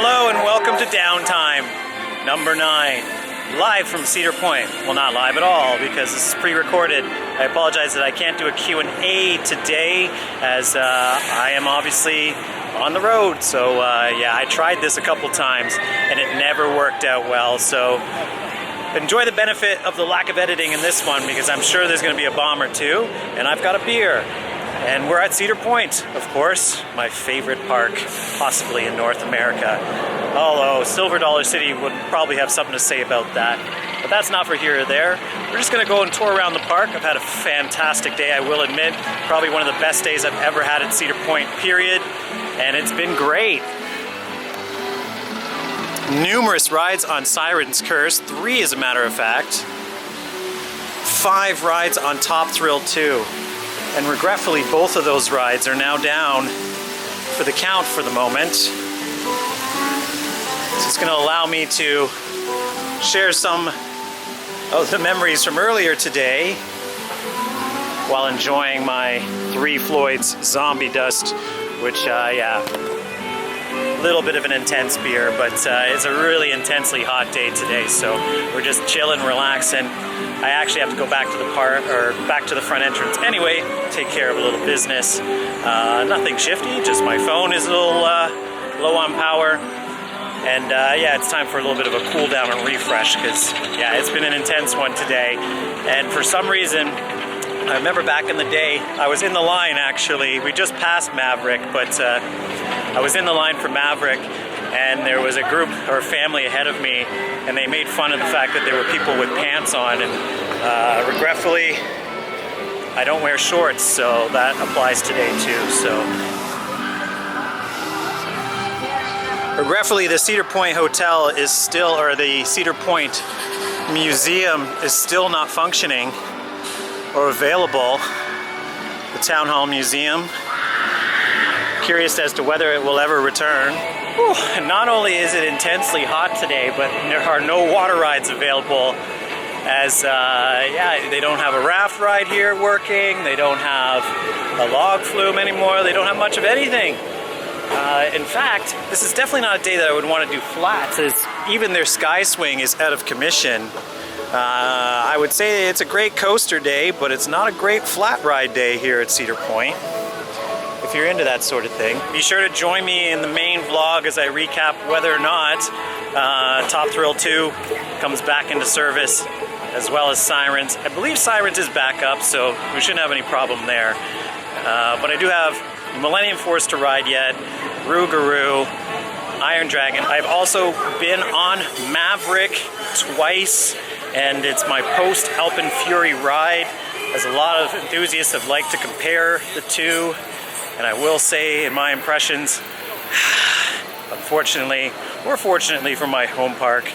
Hello and welcome to Downtime number 9, live from Cedar Point. Well, not live at all because this is pre-recorded. I apologize that I can't do a Q&A today as I am obviously on the road. So yeah, I tried this a couple times and it never worked out well. So enjoy the benefit of the lack of editing in this one because I'm sure there's going to be a bomb or two, and I've got a beer. And we're at Cedar Point, of course, my favorite park, possibly in North America. Although Silver Dollar City would probably have something to say about that. But that's not for here or there. We're just gonna go and tour around the park. I've had a fantastic day, I will admit. Probably one of the best days I've ever had at Cedar Point, period. And it's been great. Numerous rides on Siren's Curse, 3 as a matter of fact. 5 rides on Top Thrill 2. And regretfully, both of those rides are now down for the count for the moment. So it's going to allow me to share some of the memories from earlier today while enjoying my 3 Floyd's Zombie Dust, which, yeah, a little bit of an intense beer, but it's a really intensely hot day today, so we're just chilling, relaxing. I actually have to go back to the park, or back to the front entrance anyway, take care of a little business. Nothing shifty, just my phone is a little low on power. And yeah, it's time for a little bit of a cool down and refresh because, yeah, it's been an intense one today. And for some reason, I remember back in the day, I was in the line actually. We just passed Maverick, but I was in the line for Maverick, and there was a group or family ahead of me, and they made fun of the fact that there were people with pants on, and regretfully, I don't wear shorts, so that applies today too. So, regretfully, the Cedar Point Hotel is still, or the Cedar Point Museum is still not functioning or available. The Town Hall Museum. Curious as to whether it will ever return. Whew. And not only is it intensely hot today, but there are no water rides available as, yeah, they don't have a raft ride here working, they don't have a log flume anymore, they don't have much of anything. In fact, this is definitely not a day that I would want to do flats, as even their Sky Swing is out of commission. I would say it's a great coaster day, but it's not a great flat ride day here at Cedar Point. If you're into that sort of thing, be sure to join me in the main vlog as I recap whether or not Top Thrill 2 comes back into service, as well as Sirens. I believe Sirens is back up, so we shouldn't have any problem there. But I do have Millennium Force to ride yet, Rougarou, Iron Dragon. I've also been on Maverick twice, and it's my post Alpen Fury ride, as a lot of enthusiasts have liked to compare the two. And I will say, in my impressions, unfortunately, or fortunately for my home park,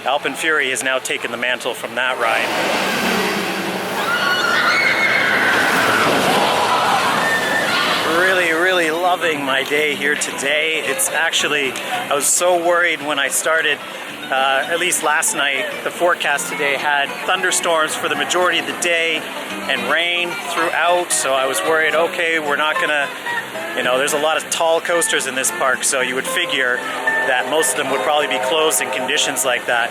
Alpen Fury has now taken the mantle from that ride. Really loving my day here today. It's actually, I was so worried when I started, at least last night. The forecast today had thunderstorms for the majority of the day and rain throughout, so I was worried, okay, we're not gonna, you know, there's a lot of tall coasters in this park, so you would figure that most of them would probably be closed in conditions like that.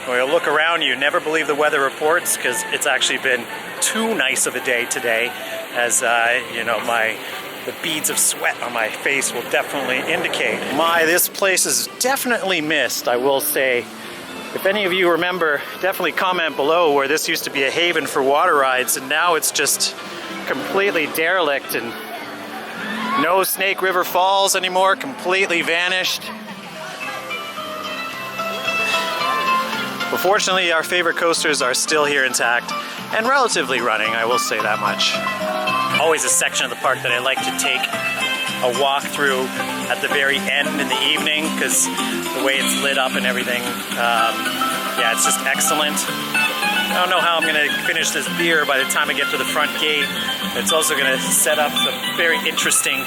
When you look around, you never believe the weather reports because it's actually been too nice of a day today, as you know, the beads of sweat on my face will definitely indicate. This place is definitely missed, I will say. If any of you remember, definitely comment below where this used to be a haven for water rides, and now it's just completely derelict, and no Snake River Falls anymore, completely vanished. But fortunately, our favorite coasters are still here intact and relatively running, I will say that much. Always a section of the park that I like to take a walk through at the very end in the evening because the way it's lit up and everything, yeah, it's just excellent. I don't know how I'm going to finish this beer by the time I get to the front gate. It's also going to set up some very interesting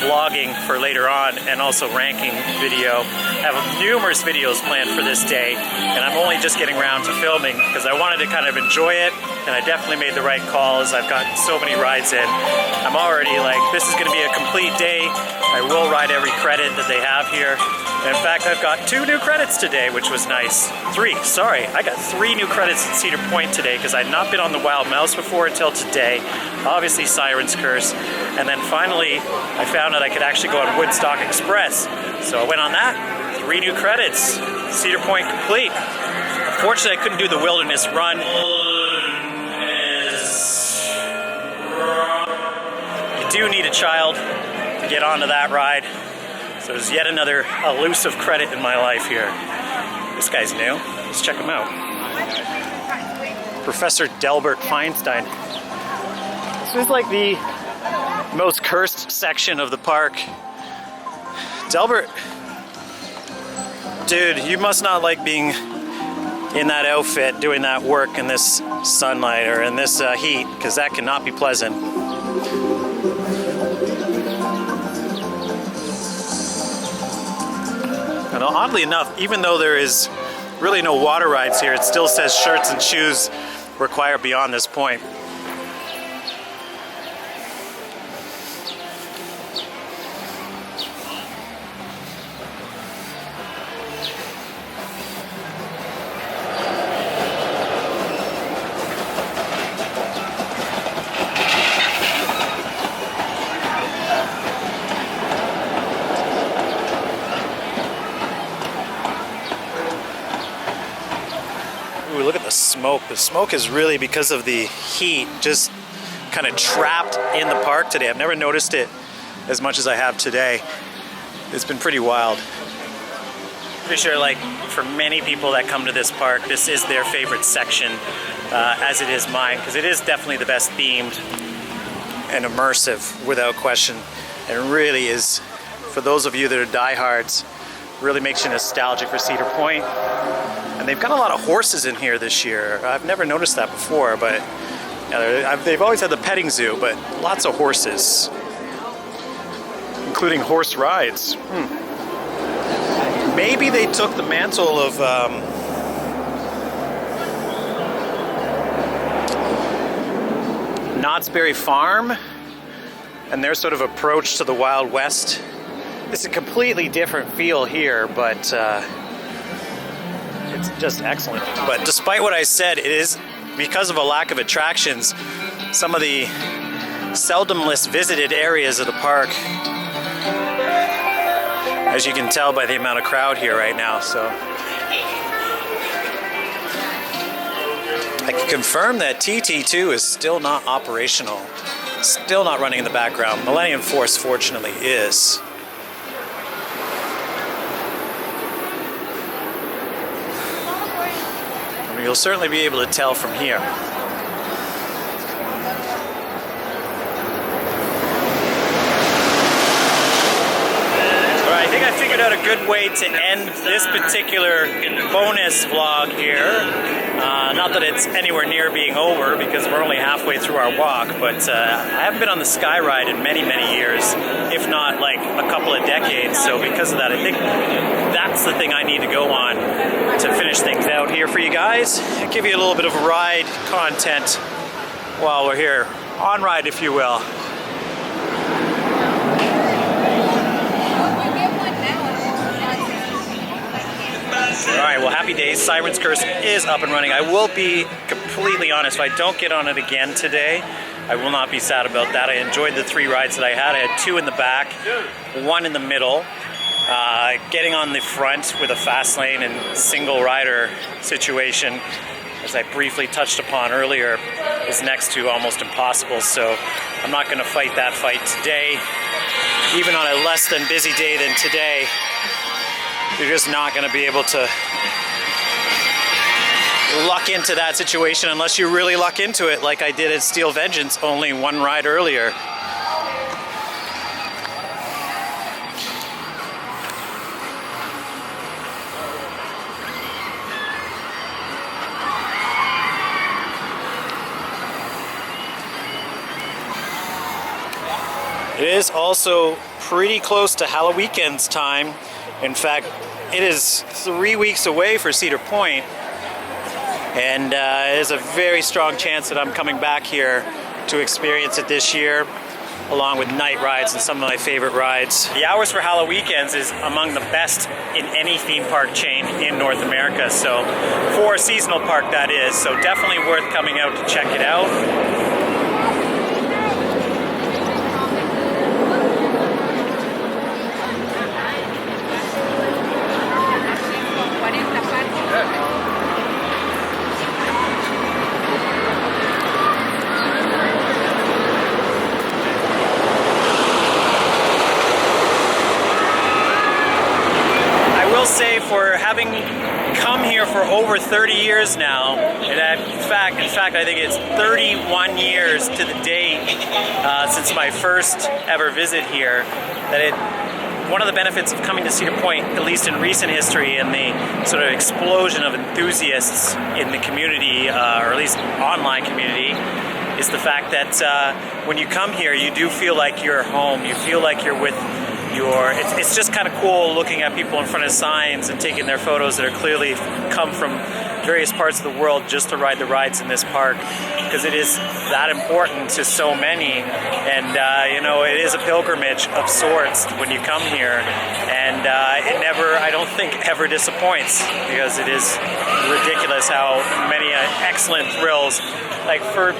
vlogging for later on, and also ranking video. I have numerous videos planned for this day, and I'm only just getting around to filming because I wanted to kind of enjoy it, and I definitely made the right call as I've gotten so many rides in. I'm already like, this is going to be a complete day. I will ride every credit that they have here. In fact, I've got 2 new credits today, which was nice. 3, sorry. I got 3 new credits at Cedar Point today because I'd not been on the Wild Mouse before until today. Obviously, Siren's Curse. And then finally, I found that I could actually go on Woodstock Express. So I went on that. 3 new credits. Cedar Point complete. Unfortunately, I couldn't do the Wilderness Run. You do need a child to get onto that ride. So there's yet another elusive credit in my life here. This guy's new. Let's check him out. Professor Delbert Feinstein. This is like the most cursed section of the park. Delbert, dude, you must not like being in that outfit, doing that work in this sunlight or in this heat, because that cannot be pleasant. And oddly enough, even though there is really no water rides here, it still says shirts and shoes required beyond this point. Ooh, look at the smoke. The smoke is really because of the heat just kind of trapped in the park today. I've never noticed it as much as I have today. It's been pretty wild. Pretty sure, like, for many people that come to this park, this is their favorite section, as it is mine, because it is definitely the best themed and immersive, without question. And really is, for those of you that are diehards, really makes you nostalgic for Cedar Point. And they've got a lot of horses in here this year. I've never noticed that before, but yeah, they've always had the petting zoo, but lots of horses, including horse rides. Maybe they took the mantle of Knott's Berry Farm and their sort of approach to the Wild West. It's a completely different feel here, but it's just excellent. But despite what I said, it is because of a lack of attractions, some of the seldomless visited areas of the park, as you can tell by the amount of crowd here right now. So I can confirm that TT2 is still not operational, still not running in the background. Millennium Force fortunately is. You'll certainly be able to tell from here. Alright, I think I figured out a good way to end this particular bonus vlog here. Not that it's anywhere near being over because we're only halfway through our walk, but I haven't been on the Sky Ride in many, many years, if not like a couple of decades. So because of that, I think that's the thing I need to go on to finish things out here for you guys. Give you a little bit of ride content while we're here. On ride, if you will. Alright, well, happy days. Siren's Curse is up and running. I will be completely honest, if I don't get on it again today, I will not be sad about that. I enjoyed the 3 rides that I had. I had 2 in the back, 1 in the middle. Getting on the front with a fast lane and single rider situation, as I briefly touched upon earlier, is next to almost impossible. So I'm not going to fight that fight today. Even on a less than busy day than today, you're just not going to be able to luck into that situation unless you really luck into it like I did at Steel Vengeance, only 1 ride earlier. It is also pretty close to Halloween's time. In fact, it is 3 weeks away for Cedar Point, and there's a very strong chance that I'm coming back here to experience it this year, along with night rides and some of my favorite rides. The hours for Halloween's is among the best in any theme park chain in North America, so for a seasonal park that is, so definitely worth coming out to check it out. Say, for having come here for over 30 years now, and in fact I think it's 31 years to the date since my first ever visit here, that one of the benefits of coming to Cedar Point, at least in recent history, and the sort of explosion of enthusiasts in the community, or at least online community, is the fact that when you come here, you do feel like you're home. You feel like you're with it's just kind of cool looking at people in front of signs and taking their photos that are clearly come from various parts of the world just to ride the rides in this park, because it is that important to so many. And you know, it is a pilgrimage of sorts when you come here, and it never, I don't think, ever disappoints, because it is ridiculous how many excellent thrills. Like, for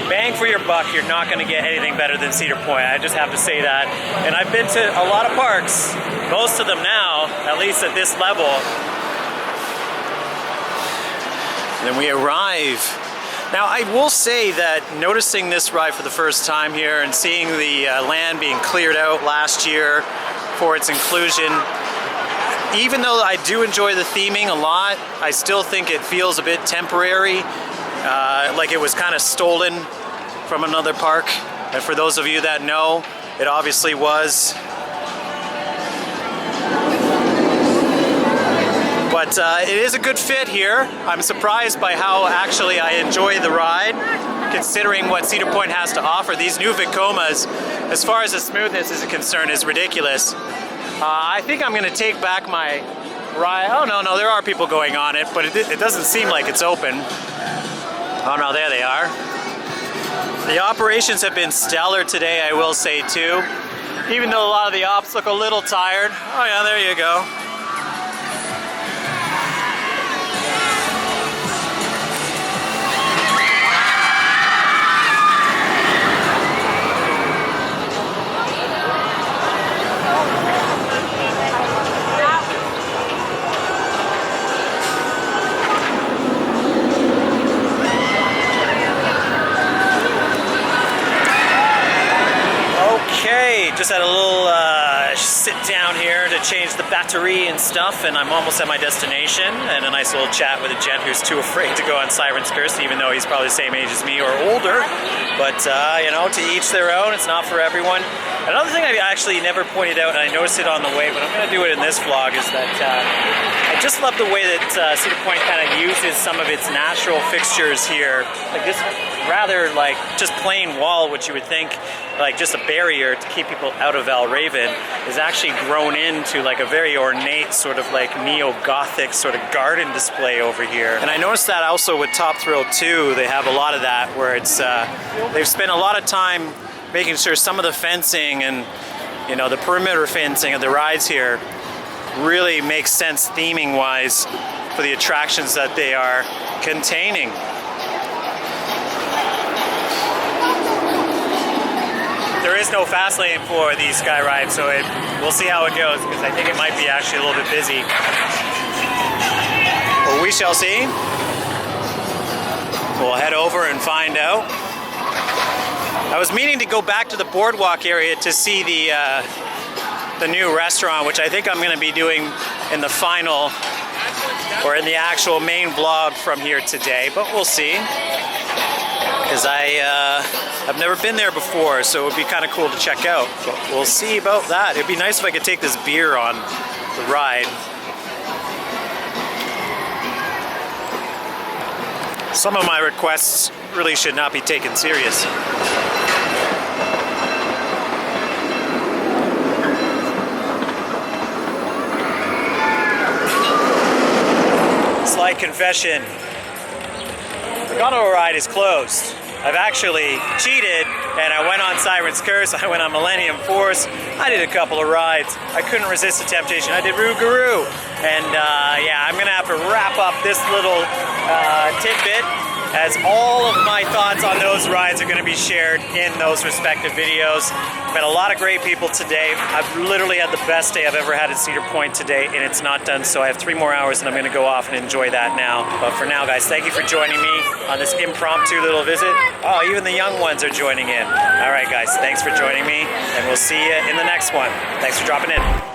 bang for your buck, you're not going to get anything better than Cedar Point. I just have to say that. And I've been to a lot of parks, most of them now, at least at this level. Then we arrive. Now, I will say that noticing this ride for the first time here and seeing the land being cleared out last year for its inclusion, even though I do enjoy the theming a lot, I still think it feels a bit temporary. Like it was kind of stolen from another park. And for those of you that know, it obviously was. But it is a good fit here. I'm surprised by how actually I enjoy the ride, considering what Cedar Point has to offer. These new Vekomas, as far as the smoothness is concerned, is ridiculous. I think I'm going to take back my ride. Oh, no, there are people going on it, but it doesn't seem like it's open. Oh no, there they are. The operations have been stellar today, I will say too. Even though a lot of the ops look a little tired. Oh yeah, there you go. Just had a little sit down here to change the battery and stuff, and I'm almost at my destination, and a nice little chat with a gent who's too afraid to go on Siren's Curse, even though he's probably the same age as me or older. But you know, to each their own. It's not for everyone. Another thing I actually never pointed out, and I noticed it on the way, but I'm going to do it in this vlog, is that I just love the way that Cedar Point kind of uses some of its natural fixtures here. Like this rather like just plain wall, which you would think like just a barrier to keep people out of Valraven, is actually grown into like a very ornate sort of like neo-Gothic sort of garden display over here. And I noticed that also with Top Thrill 2, they have a lot of that, where it's they've spent a lot of time making sure some of the fencing and, you know, the perimeter fencing of the rides here really makes sense theming wise for the attractions that they are containing. There is no fast lane for these sky rides, so we'll see how it goes, because I think it might be actually a little bit busy. Well, we shall see. We'll head over and find out. I was meaning to go back to the boardwalk area to see the new restaurant, which I think I'm going to be doing in the final, or in the actual main vlog from here today, but we'll see. Because I've never been there before, so it would be kind of cool to check out. But we'll see about that. It'd be nice if I could take this beer on the ride. Some of my requests really should not be taken serious. confession. The gondola ride is closed. I've actually cheated and I went on Siren's Curse, I went on Millennium Force, I did a couple of rides. I couldn't resist the temptation. I did Rougarou. And yeah, I'm gonna have to wrap up this little tidbit, as all of my thoughts on those rides are gonna be shared in those respective videos. Met a lot of great people today. I've literally had the best day I've ever had at Cedar Point today, and it's not done, so I have 3 more hours and I'm gonna go off and enjoy that now. But for now, guys, thank you for joining me on this impromptu little visit. Oh, even the young ones are joining in. All right, guys, thanks for joining me, and we'll see you in the next one. Thanks for dropping in.